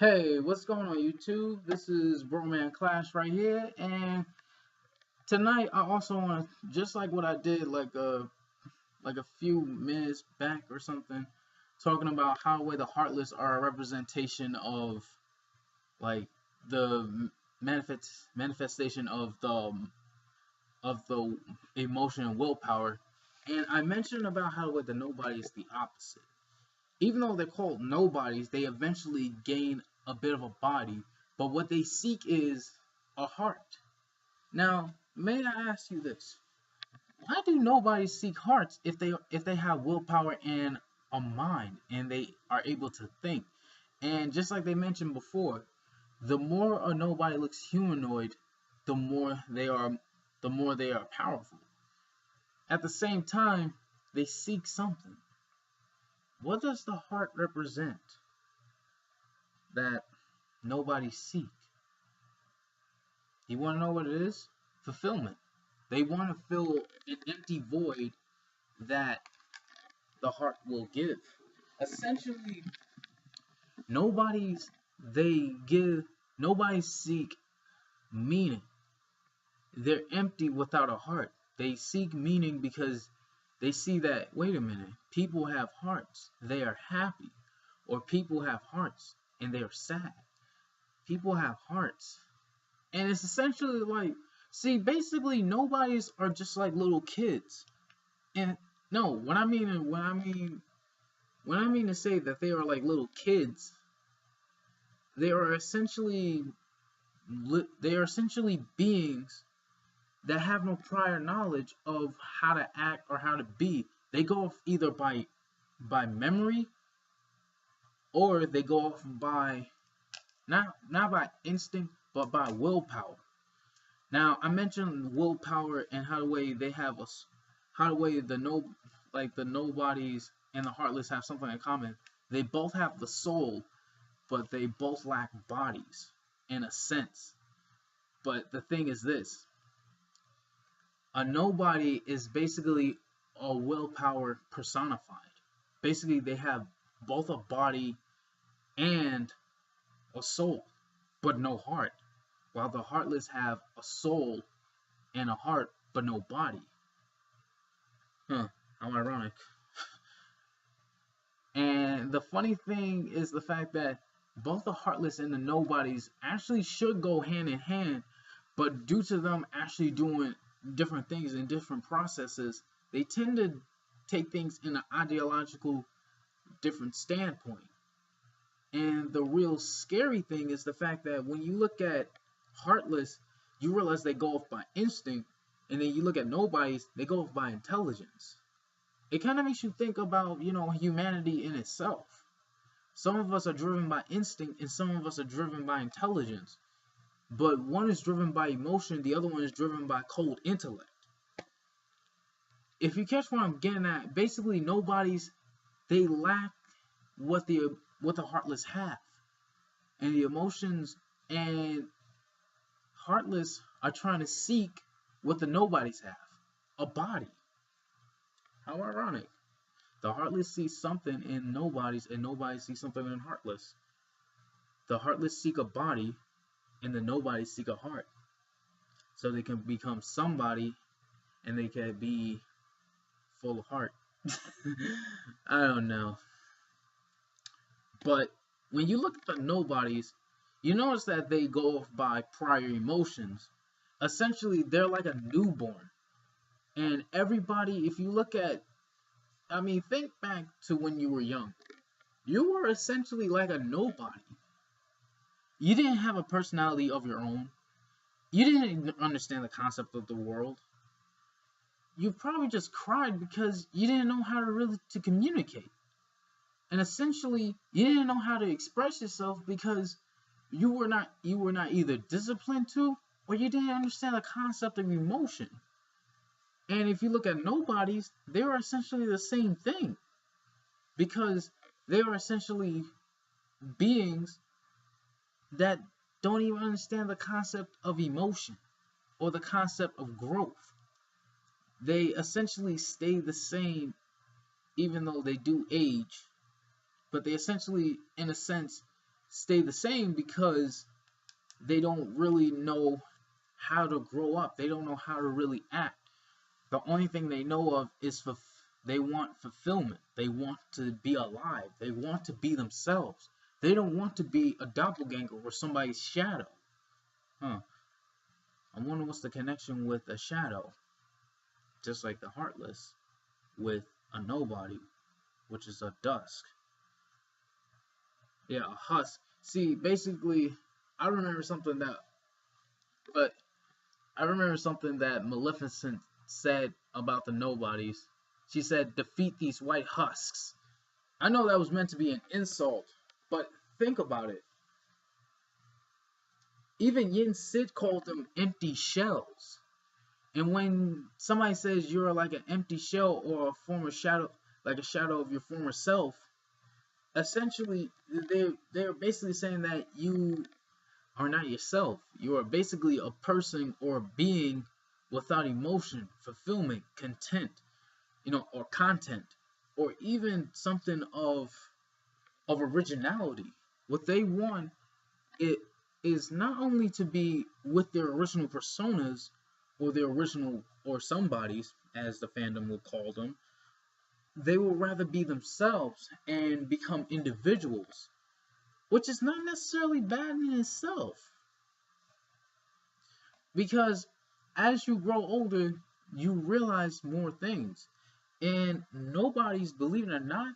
Hey, what's going on YouTube? This is Broman Clash right here, and tonight I also want to, just like what I did like a few minutes back or something, talking about how way the Heartless are a representation of like the manifestation of the emotion and willpower, and I mentioned about how way the Nobody is the opposite. Even though they're called nobodies, they eventually gain a bit of a body, but what they seek is a heart. Now, may I ask you this? Why do nobodies seek hearts if they have willpower and a mind and they are able to think? And just like they mentioned before, the more a nobody looks humanoid, the more they are powerful. At the same time, they seek something. What does the heart represent that nobody seek? You want to know what it is? Fulfillment. They want to fill an empty void that the heart will give. Essentially, nobody's they give nobody seek meaning. They're empty without a heart. They seek meaning because they see that, wait a minute, people have hearts, they are happy, or people have hearts and they are sad. People have hearts, and it's essentially like, see, basically nobodies are just like little kids. And no, when I mean to say that they are like little kids, they are essentially they are essentially beings that have no prior knowledge of how to act or how to be. They go off either by memory, or they go off by not by instinct but by willpower. Now, I mentioned willpower and how the way they have us, how the way the nobodies and the heartless have something in common. They both have the soul, but they both lack bodies in a sense. But the thing is this: a nobody is basically a willpower personified. Basically, they have both a body and a soul, but no heart, while the heartless have a soul and a heart, but no body. Huh, how ironic. And the funny thing is the fact that both the heartless and the nobodies actually should go hand in hand, but due to them actually doing different things and different processes, they tend to take things in an ideological different standpoint. And the real scary thing is the fact that when you look at heartless, you realize they go off by instinct, and then you look at nobodies, they go off by intelligence. It kind of makes you think about, humanity in itself. Some of us are driven by instinct, and some of us are driven by intelligence. But one is driven by emotion, the other one is driven by cold intellect. If you catch what I'm getting at, basically nobodies, they lack what the heartless have, and the emotions and heartless are trying to seek what the nobodies have, a body. How ironic. The heartless see something in nobodies, and nobodies see something in heartless. The heartless seek a body, and the nobodies seek a heart, so they can become somebody, and they can be full of heart. I don't know. But when you look at the nobodies, you notice that they go off by prior emotions. Essentially, they're like a newborn. And everybody, if you look at, think back to when you were young. You were essentially like a nobody. You didn't have a personality of your own. You didn't understand the concept of the world. You probably just cried because you didn't know how to really to communicate. And essentially, you didn't know how to express yourself because you were not either disciplined to, or you didn't understand the concept of emotion. And if you look at nobodies, they are essentially the same thing, because they are essentially beings that don't even understand the concept of emotion or the concept of growth. They essentially stay the same even though they do age, but they essentially, in a sense, stay the same because they don't really know how to grow up. They don't know how to really act. The only thing they know of is they want fulfillment. They want to be alive. They want to be themselves. They don't want to be a doppelganger or somebody's shadow. Huh. I wonder what's the connection with a shadow. Just like the heartless with a nobody, which is a dusk. Yeah, a husk. See, basically, I remember something that, but I remember something that Maleficent said about the nobodies. She said, defeat these white husks. I know that was meant to be an insult, but think about it. Even Yin Sid called them empty shells. And when somebody says you're like an empty shell or a former shadow, like a shadow of your former self, essentially they're basically saying that you are not yourself. You are basically a person or a being without emotion, fulfillment, content, or content, or even something of originality. What they want it is not only to be with their original personas or their original or somebodies, as the fandom will call them. They will rather be themselves and become individuals, which is not necessarily bad in itself. Because as you grow older, you realize more things. And nobody's, believe it or not,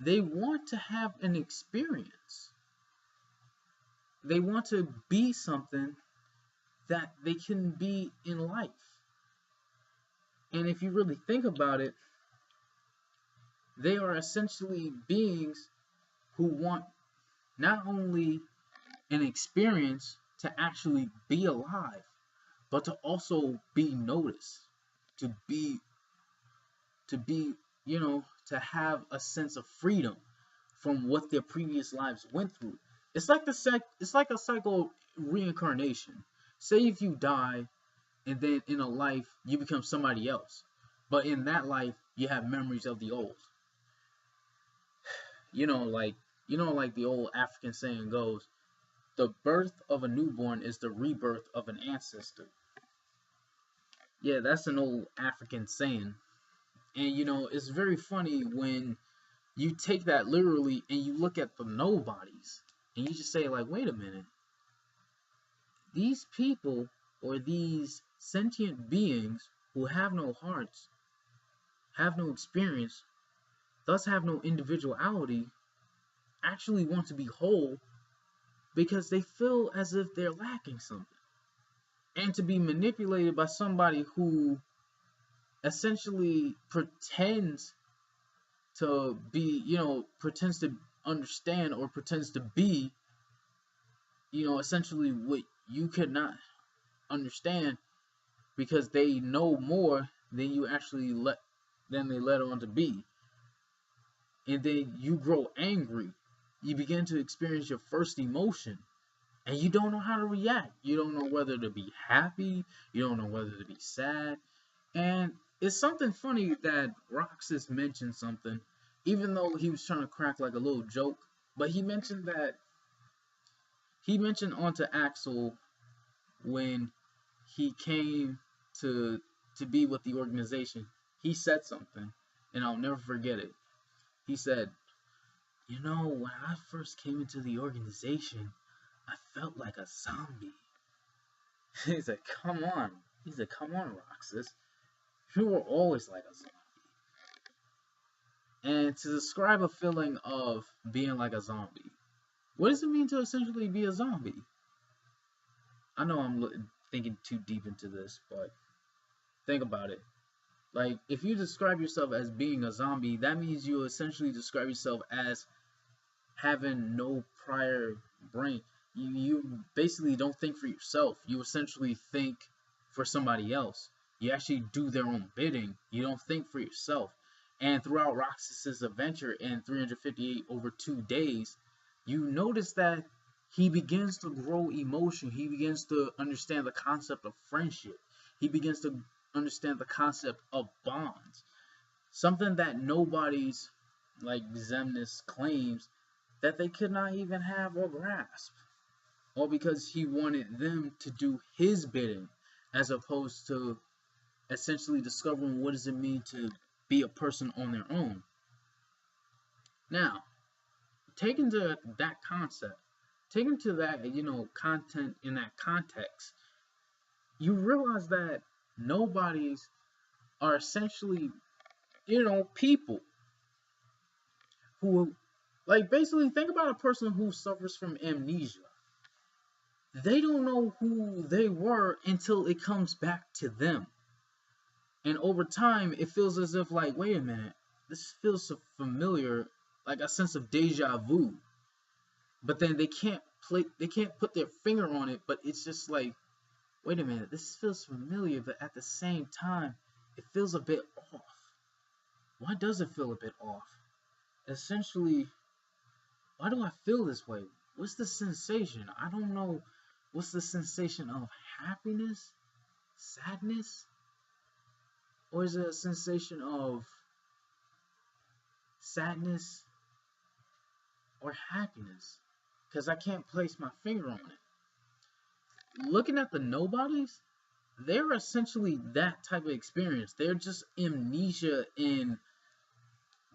they want to have an experience. They want to be something that they can be in life. And if you really think about it, they are essentially beings who want not only an experience to actually be alive, but to also be noticed, to be, to have a sense of freedom from what their previous lives went through. It's like a cycle of reincarnation. Say if you die and then in a life you become somebody else, but in that life you have memories of the old. Like the old African saying goes, the birth of a newborn is the rebirth of an ancestor. Yeah, that's an old African saying. And it's very funny when you take that literally and you look at the nobodies and you just say, like, wait a minute. These people or these sentient beings who have no hearts, have no experience, thus have no individuality, actually want to be whole because they feel as if they're lacking something. And to be manipulated by somebody who essentially pretends to be, pretends to understand or pretends to be, essentially what you could not understand because they know more than you actually than they let on to be. And then you grow angry. You begin to experience your first emotion. And you don't know how to react. You don't know whether to be happy. You don't know whether to be sad. And it's something funny that Roxas mentioned something, even though he was trying to crack like a little joke. But he mentioned onto Axel when he came to be with the organization. He said something, and I'll never forget it. He said, when I first came into the organization, I felt like a zombie. He said, come on. He said, come on, Roxas. You were always like a zombie. And to describe a feeling of being like a zombie, what does it mean to essentially be a zombie? I know I'm thinking too deep into this, but think about it. Like, if you describe yourself as being a zombie, that means you essentially describe yourself as having no prior brain. You basically don't think for yourself. You essentially think for somebody else. You actually do their own bidding. You don't think for yourself. And throughout Roxas's adventure in 358 over 2 days, you notice that he begins to grow emotion. He begins to understand the concept of friendship. He begins to understand the concept of bonds. Something that nobody's, like Zemnis, claims that they could not even have or grasp, all because he wanted them to do his bidding, as opposed to essentially discovering what does it mean to be a person on their own. Now, taken to that concept, taken to that, content in that context, you realize that nobodies are essentially, people who, like, basically think about a person who suffers from amnesia. They don't know who they were until it comes back to them. And over time, it feels as if, like, wait a minute, this feels so familiar, like a sense of deja vu. But then they can't put their finger on it, but it's just like, wait a minute, this feels familiar, but at the same time, it feels a bit off. Why does it feel a bit off? Essentially, why do I feel this way? What's the sensation? I don't know. What's the sensation of happiness? Sadness? Or is it a sensation of sadness or happiness? Because I can't place my finger on it. Looking at the nobodies, they're essentially that type of experience. They're just amnesia in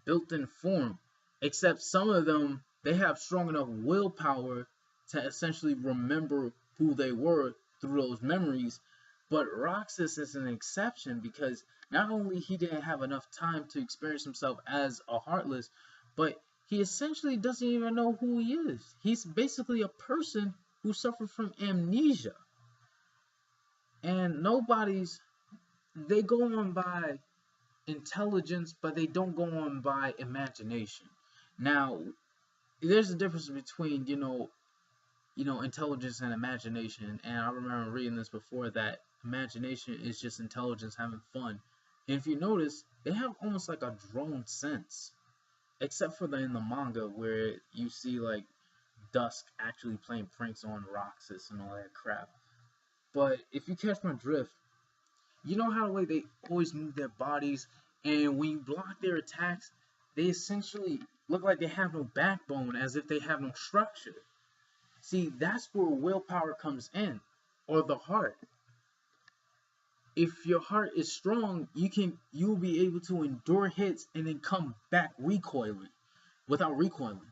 built-in form. Except some of them, they have strong enough willpower to essentially remember who they were through those memories. But Roxas is an exception because not only he didn't have enough time to experience himself as a Heartless, but he essentially doesn't even know who he is. He's basically a person who suffered from amnesia. And nobodies, they go on by intelligence, but they don't go on by imagination. Now, there's a difference between, intelligence and imagination. And I remember reading this before, that imagination is just intelligence having fun. And if you notice, they have almost like a drone sense, except for in the manga where you see like Dusk actually playing pranks on Roxas and all that crap. But if you catch my drift, you know how the way they always move their bodies, and when you block their attacks, they essentially look like they have no backbone, as if they have no structure. See, that's where willpower comes in, or the heart. If your heart is strong, you'll be able to endure hits and then come back without recoiling.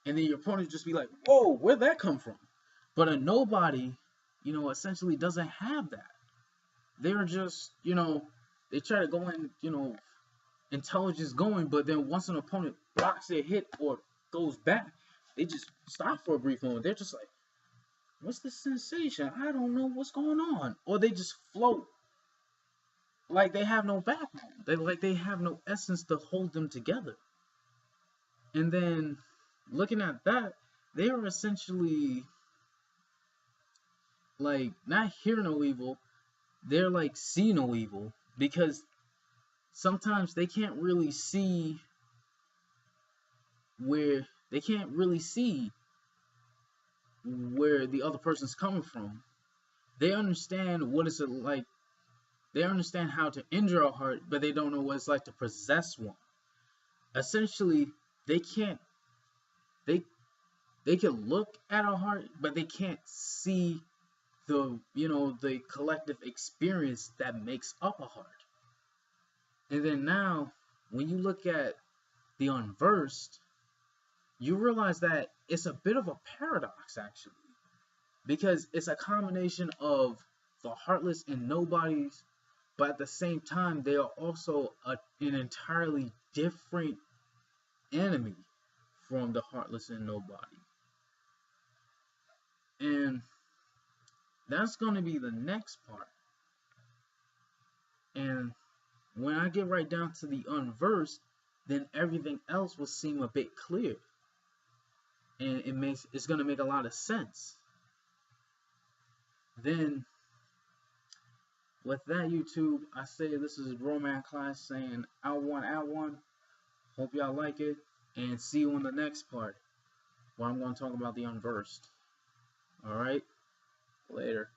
And then your opponent just be like, whoa, where'd that come from? But a nobody, essentially doesn't have that. They're just, they try to go in, intelligence going, but then once an opponent blocks their hit or goes back, they just stop for a brief moment. They're just like, what's the sensation? I don't know what's going on. Or they just float like they have no backbone. They have no essence to hold them together. And then looking at that, they are essentially like not hear no evil, they're like see no evil, because sometimes they can't really see where the other person's coming from. They understand what it's like. They understand how to injure a heart, but they don't know what it's like to possess one. Essentially, they can look at a heart, but they can't see the collective experience that makes up a heart. And then now, when you look at the unversed, you realize that it's a bit of a paradox, actually, because it's a combination of the Heartless and Nobodies, but at the same time, they are also an entirely different enemy from the Heartless and Nobody. And that's going to be the next part. And when I get right down to the unversed, then everything else will seem a bit clear. And it's going to make a lot of sense. Then, with that, YouTube, I say this is Roman Class saying out one. Hope y'all like it. And see you on the next part, where I'm going to talk about the unversed. Alright? Later.